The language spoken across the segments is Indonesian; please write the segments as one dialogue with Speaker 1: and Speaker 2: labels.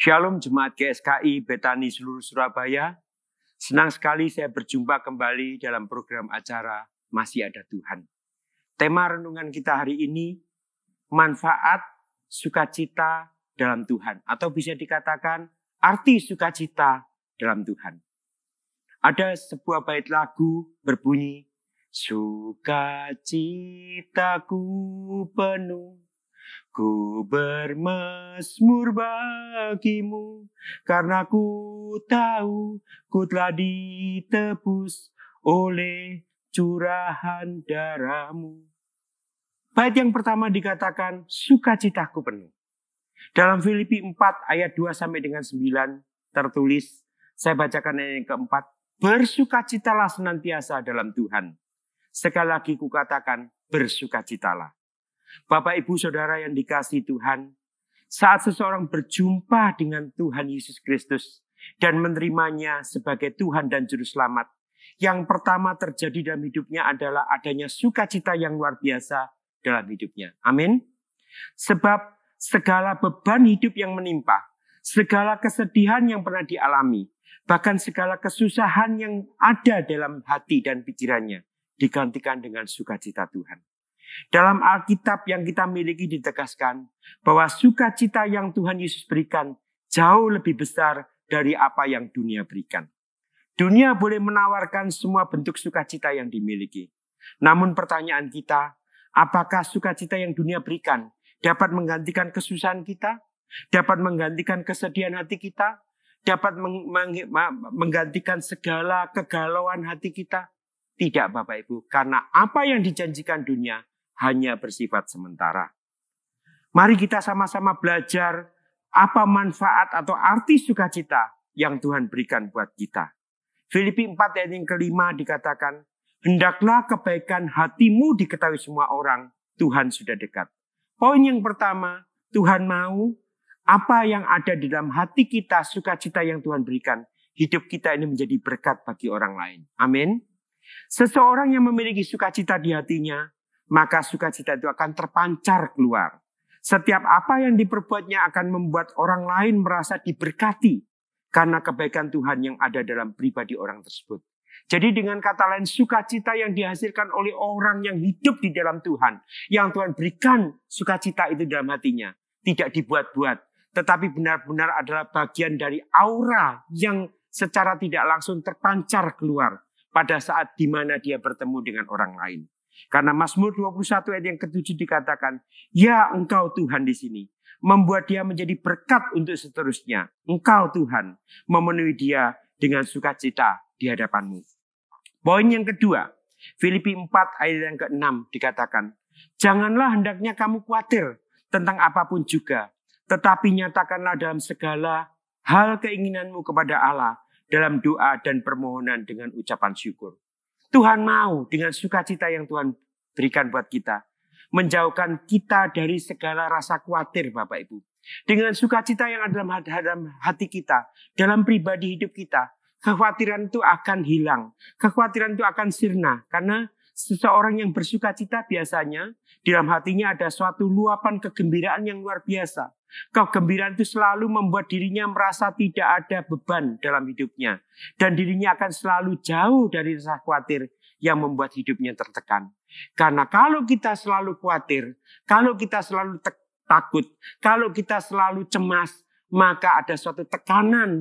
Speaker 1: Shalom Jemaat GSKI Betani seluruh Surabaya. Senang sekali saya berjumpa kembali dalam program acara Masih Ada Tuhan. Tema renungan kita hari ini, manfaat sukacita dalam Tuhan. Atau bisa dikatakan arti sukacita dalam Tuhan. Ada sebuah bait lagu berbunyi, sukacitaku penuh, ku bermezmur bagimu, karena ku tahu ku telah ditebus oleh curahan darahmu. Bait yang pertama dikatakan, sukacitaku penuh. Dalam Filipi 4 ayat 2 sampai dengan 9 tertulis, saya bacakan ayat yang keempat, bersukacitalah senantiasa dalam Tuhan. Sekali lagi kukatakan, bersukacitalah. Bapak, Ibu, Saudara yang dikasihi Tuhan, saat seseorang berjumpa dengan Tuhan Yesus Kristus dan menerimanya sebagai Tuhan dan Juru Selamat, yang pertama terjadi dalam hidupnya adalah adanya sukacita yang luar biasa dalam hidupnya. Amin. Sebab segala beban hidup yang menimpa, segala kesedihan yang pernah dialami, bahkan segala kesusahan yang ada dalam hati dan pikirannya, digantikan dengan sukacita Tuhan. Dalam Alkitab yang kita miliki ditegaskan bahwa sukacita yang Tuhan Yesus berikan jauh lebih besar dari apa yang dunia berikan. Dunia boleh menawarkan semua bentuk sukacita yang dimiliki. Namun pertanyaan kita, apakah sukacita yang dunia berikan dapat menggantikan kesusahan kita? Dapat menggantikan kesedihan hati kita? Dapat menggantikan segala kegalauan hati kita? Tidak, Bapak Ibu, karena apa yang dijanjikan dunia hanya bersifat sementara. Mari kita sama-sama belajar apa manfaat atau arti sukacita yang Tuhan berikan buat kita. Filipi 4 ayat yang kelima dikatakan, hendaklah kebaikan hatimu diketahui semua orang, Tuhan sudah dekat. Poin yang pertama, Tuhan mau apa yang ada di dalam hati kita, sukacita yang Tuhan berikan, hidup kita ini menjadi berkat bagi orang lain. Amin. Seseorang yang memiliki sukacita di hatinya, maka sukacita itu akan terpancar keluar. Setiap apa yang diperbuatnya akan membuat orang lain merasa diberkati karena kebaikan Tuhan yang ada dalam pribadi orang tersebut. Jadi dengan kata lain, sukacita yang dihasilkan oleh orang yang hidup di dalam Tuhan, yang Tuhan berikan sukacita itu dalam hatinya, tidak dibuat-buat, tetapi benar-benar adalah bagian dari aura yang secara tidak langsung terpancar keluar pada saat di mana dia bertemu dengan orang lain. Karena Mazmur 21 ayat yang ke-7 dikatakan, ya Engkau Tuhan di sini, membuat dia menjadi berkat untuk seterusnya. Engkau Tuhan, memenuhi dia dengan sukacita di hadapan-Mu. Poin yang kedua, Filipi 4 ayat yang ke-6 dikatakan, janganlah hendaknya kamu khawatir tentang apapun juga, tetapi nyatakanlah dalam segala hal keinginanmu kepada Allah, dalam doa dan permohonan dengan ucapan syukur. Tuhan mau dengan sukacita yang Tuhan berikan buat kita, menjauhkan kita dari segala rasa khawatir, Bapak Ibu. Dengan sukacita yang ada dalam hati kita, dalam pribadi hidup kita, kekhawatiran itu akan hilang, kekhawatiran itu akan sirna. Karena seseorang yang bersukacita biasanya di dalam hatinya ada suatu luapan kegembiraan yang luar biasa. Kegembiraan itu selalu membuat dirinya merasa tidak ada beban dalam hidupnya. Dan dirinya akan selalu jauh dari rasa khawatir yang membuat hidupnya tertekan. Karena kalau kita selalu khawatir, kalau kita selalu takut, kalau kita selalu cemas, maka ada suatu tekanan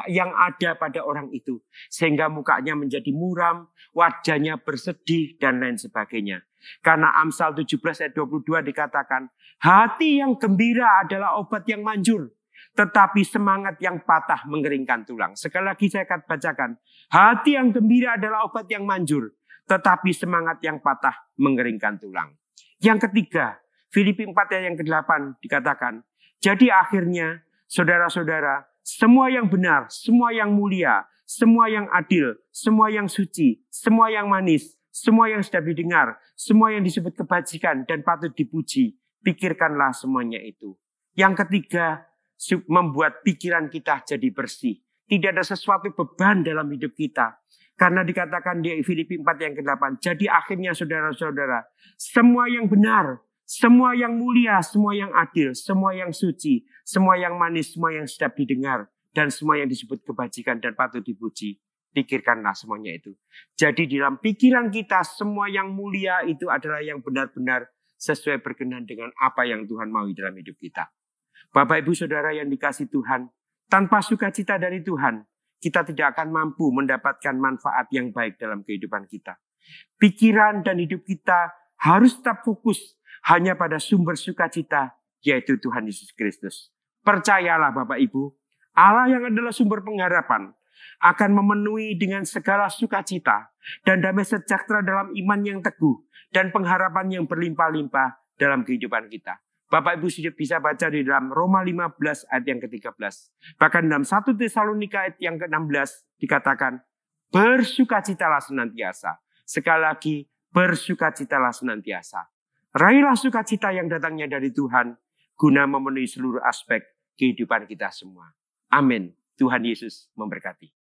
Speaker 1: yang ada pada orang itu. Sehingga mukanya menjadi muram, wajahnya bersedih, dan lain sebagainya. Karena Amsal 17 ayat 22 dikatakan, hati yang gembira adalah obat yang manjur, tetapi semangat yang patah mengeringkan tulang. Sekali lagi saya akan bacakan, hati yang gembira adalah obat yang manjur, tetapi semangat yang patah mengeringkan tulang. Yang ketiga, Filipi 4 ayat yang ke-8 dikatakan, jadi akhirnya saudara-saudara, semua yang benar, semua yang mulia, semua yang adil, semua yang suci, semua yang manis, semua yang sudah didengar, semua yang disebut kebajikan dan patut dipuji, pikirkanlah semuanya itu. Yang ketiga, membuat pikiran kita jadi bersih. Tidak ada sesuatu beban dalam hidup kita. Karena dikatakan di Filipi 4 yang ke-8, jadi akhirnya saudara-saudara, semua yang benar, Semua yang mulia, semua yang adil, semua yang suci, semua yang manis, semua yang sedap didengar, dan semua yang disebut kebajikan dan patut dipuji. Pikirkanlah semuanya itu. Jadi dalam pikiran kita, semua yang mulia itu adalah yang benar-benar sesuai berkenan dengan apa yang Tuhan mau dalam hidup kita. Bapak, Ibu, Saudara yang dikasihi Tuhan, tanpa sukacita dari Tuhan, kita tidak akan mampu mendapatkan manfaat yang baik dalam kehidupan kita. Pikiran dan hidup kita harus tetap fokus hanya pada sumber sukacita, yaitu Tuhan Yesus Kristus. Percayalah Bapak Ibu, Allah yang adalah sumber pengharapan akan memenuhi dengan segala sukacita dan damai sejahtera dalam iman yang teguh dan pengharapan yang berlimpah-limpah dalam kehidupan kita. Bapak Ibu sudah bisa baca di dalam Roma 15 ayat yang ke-13. Bahkan dalam 1 Tesalonika ayat yang ke-16 dikatakan, bersukacitalah senantiasa. Sekali lagi, bersukacitalah senantiasa. Raihlah sukacita yang datangnya dari Tuhan, guna memenuhi seluruh aspek kehidupan kita semua. Amin. Tuhan Yesus memberkati.